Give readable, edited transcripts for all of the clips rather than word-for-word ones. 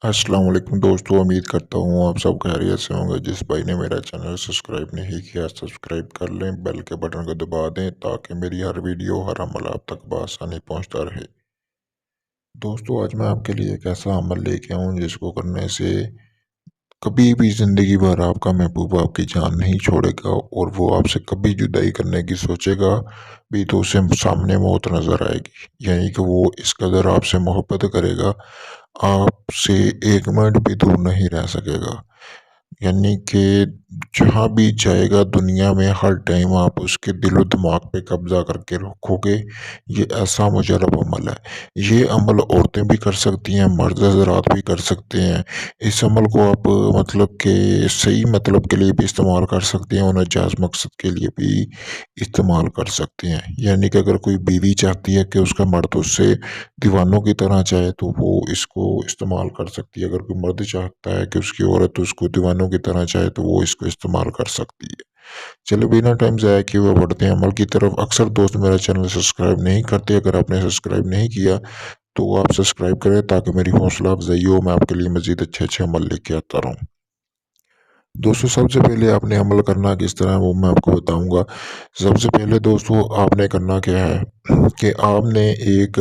अस्सलाम वालेकुम दोस्तों, उम्मीद करता हूँ आप सब खैरियत से होंगे। जिस भाई ने मेरा चैनल सब्सक्राइब नहीं किया, सब्सक्राइब कर लें, बेल के बटन को दबा दें ताकि मेरी हर वीडियो, हर अमल आप तक बआसानी पहुँचता रहे। दोस्तों, आज मैं आपके लिए एक ऐसा अमल लेके आऊँ जिसको करने से कभी भी ज़िंदगी भर आपका महबूब आपकी जान नहीं छोड़ेगा और वो आपसे कभी जुदाई करने की सोचेगा भी तो उसे सामने मौत नज़र आएगी। यानी कि वो इस कदर आपसे मोहब्बत करेगा, आपसे 1 मिनट भी दूर नहीं रह सकेगा। यानी कि जहाँ भी जाएगा दुनिया में हर टाइम आप उसके दिलो दिमाग पे कब्ज़ा करके रखोगे। ये ऐसा मुजरब अमल है। ये अमल औरतें भी कर सकती हैं, मर्द हज़रात भी कर सकते हैं। इस अमल को आप मतलब कि सही मतलब के लिए भी इस्तेमाल कर सकते हैं और नाजायज़ मकसद के लिए भी इस्तेमाल कर सकते हैं। यानी कि अगर कोई बीवी चाहती है कि उसका मर्द उससे दीवानों की तरह चाहे तो वो इसको इस्तेमाल कर सकती है। अगर कोई मर्द चाहता है कि उसकी औरत उसको दीवानों की तरह चाहे तो वो इसको इस्तेमाल कर सकती है। चलो बिना टाइम ज़ाया किए हुए बढ़ते हैं अमल की तरफ। अक्सर दोस्त मेरा चैनल सब्सक्राइब नहीं करते। अगर आपने सब्सक्राइब नहीं किया तो आप सब्सक्राइब करें ताकि मेरी हौसला अफ़ज़ाई हो, मैं आपके लिए मज़ीद अच्छे-अच्छे अमल लेके आता रहूँ। दोस्तों, सबसे पहले आपने अमल करना किस तरह है वो मैं आपको बताऊँगा। सबसे पहले दोस्तों आपने करना क्या है कि आपने एक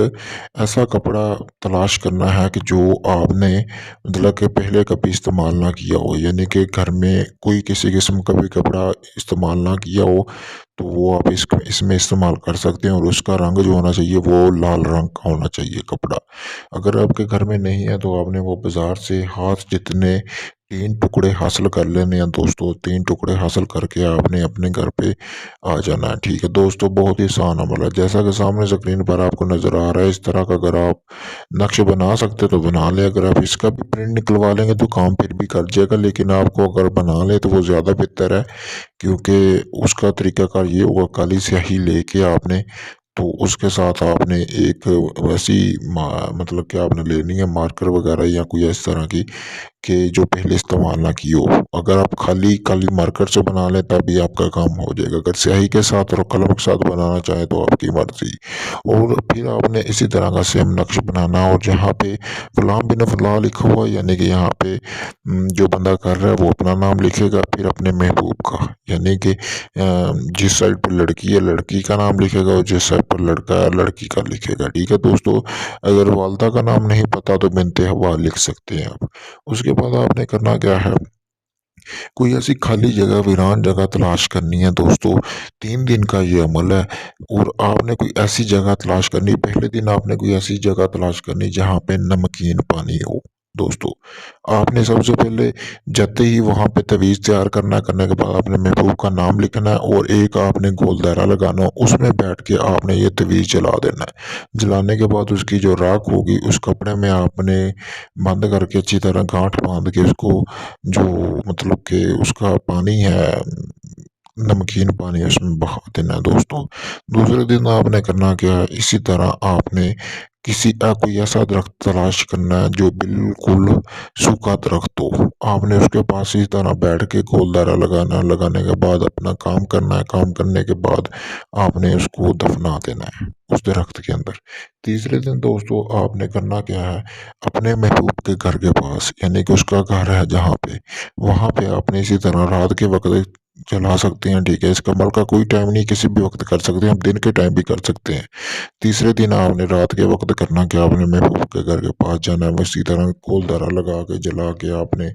ऐसा कपड़ा तलाश करना है कि जो आपने मतलब कि पहले कभी इस्तेमाल ना किया हो। यानी कि घर में कोई किसी किस्म का भी कपड़ा इस्तेमाल ना किया हो, तो वो आप इसमें इस्तेमाल कर सकते हैं और उसका रंग जो होना चाहिए वो लाल रंग का होना चाहिए कपड़ा। अगर आपके घर में नहीं है तो आपने वो बाज़ार से हाथ जितने 3 टुकड़े हासिल कर लेने हैं दोस्तों। 3 टुकड़े हासिल करके आपने अपने घर पे आ जाना है, ठीक है दोस्तों। बहुत ही आसान अमल है, जैसा कि सामने स्क्रीन पर आपको नज़र आ रहा है। इस तरह का अगर आप नक्शे बना सकते तो बना लें। अगर आप इसका भी प्रिंट निकलवा लेंगे तो काम फिर भी कर जाएगा, लेकिन आपको अगर बना लें तो वो ज़्यादा बेहतर है। क्योंकि उसका तरीकाकार ये होगा, काली स्याही लेके आपने तो उसके साथ आपने एक वैसी मतलब कि आपने लेनी है मार्कर वगैरह या कोई इस तरह की कि जो पहले इस्तेमाल ना की हो। अगर आप खाली काली मार्कर से बना लें तभी आपका काम हो जाएगा। अगर स्याही के साथ और कलम के साथ बनाना चाहें तो आपकी मर्ज़ी। और फिर आपने इसी तरह का सेम नक्श बनाना और जहाँ पे फ़लाँ बिन फ़लाँ लिखा हुआ है यानी कि यहाँ पे जो बंदा कर रहा है वो अपना नाम लिखेगा, फिर अपने महबूब का यानी कि जिस साइड पर लड़की है लड़की का नाम लिखेगा और जिस साइड पर लड़का है लड़की का लिखेगा, ठीक है दोस्तों। अगर वालदा का नाम नहीं पता तो बिन्ते हव्वा लिख सकते हैं आप। उसके बाद आपने करना क्या है, कोई ऐसी खाली जगह, वीरान जगह तलाश करनी है दोस्तों। 3 दिन का ये अमल है और आपने कोई ऐसी जगह तलाश करनी, पहले दिन आपने कोई ऐसी जगह तलाश करनी जहाँ पे नमकीन पानी हो दोस्तों। आपने सबसे पहले जाते ही वहाँ पे तवीज़ तैयार करने के बाद आपने महबूब का नाम लिखना है और एक आपने गोल दायरा लगाना है, उसमें बैठ के आपने ये तवीज़ जला देना है। जलाने के बाद उसकी जो राख होगी उस कपड़े में आपने बंद करके अच्छी तरह गाँठ बाँध के उसको जो मतलब कि उसका पानी है, नमकीन पानी उसमें बहा देना है दोस्तों। दूसरे दिन आपने करना क्या है, इसी तरह आपने कोई ऐसा दरख्त तलाश करना है जो बिल्कुल सूखा दरख्त हो। आपने उसके पास इस तरह बैठ के गोल दायरा लगाना है, लगाने के बाद अपना काम करना है। काम करने के बाद आपने उसको दफना देना है उस दरख्त के अंदर। तीसरे दिन दोस्तों आपने करना क्या है, अपने महबूब के घर के पास यानी कि उसका घर है जहाँ पे, वहाँ पे आपने इसी तरह रात के वक़्त जला सकते हैं, ठीक है। इस कमल का कोई टाइम नहीं, किसी भी वक़्त कर सकते हैं, आप दिन के टाइम भी कर सकते हैं। तीसरे दिन आपने रात के वक़्त करना क्या, आपने महबूब के घर के पास जाना है, इसी तरह गोल दायरा लगा के जला के आपने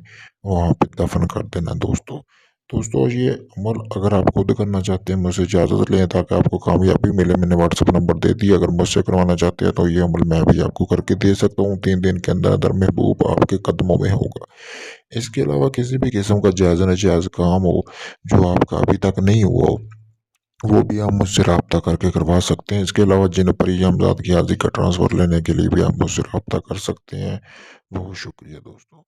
वहाँ पे दफ़न कर देना दोस्तों। दोस्तों, ये अमल अगर आप खुद करना चाहते हैं मुझसे इजाज़त लें ताकि आपको कामयाबी मिले। मैंने व्हाट्सएप नंबर दे दिया, अगर मुझसे करवाना चाहते हैं तो ये अमल मैं भी आपको करके दे सकता हूँ। 3 दिन के अंदर महबूब आपके कदमों में होगा। इसके अलावा किसी भी किस्म का जायज़ नाजायज़ काम हो जो आपका अभी तक नहीं हुआ हो, वो भी आप मुझसे राब्ता करके करवा सकते हैं। इसके अलावा जिन पर ये अमदाद की हाज़िरी का ट्रांसफ़र लेने के लिए भी आप मुझसे राब्ता कर सकते हैं। बहुत शुक्रिया दोस्तों।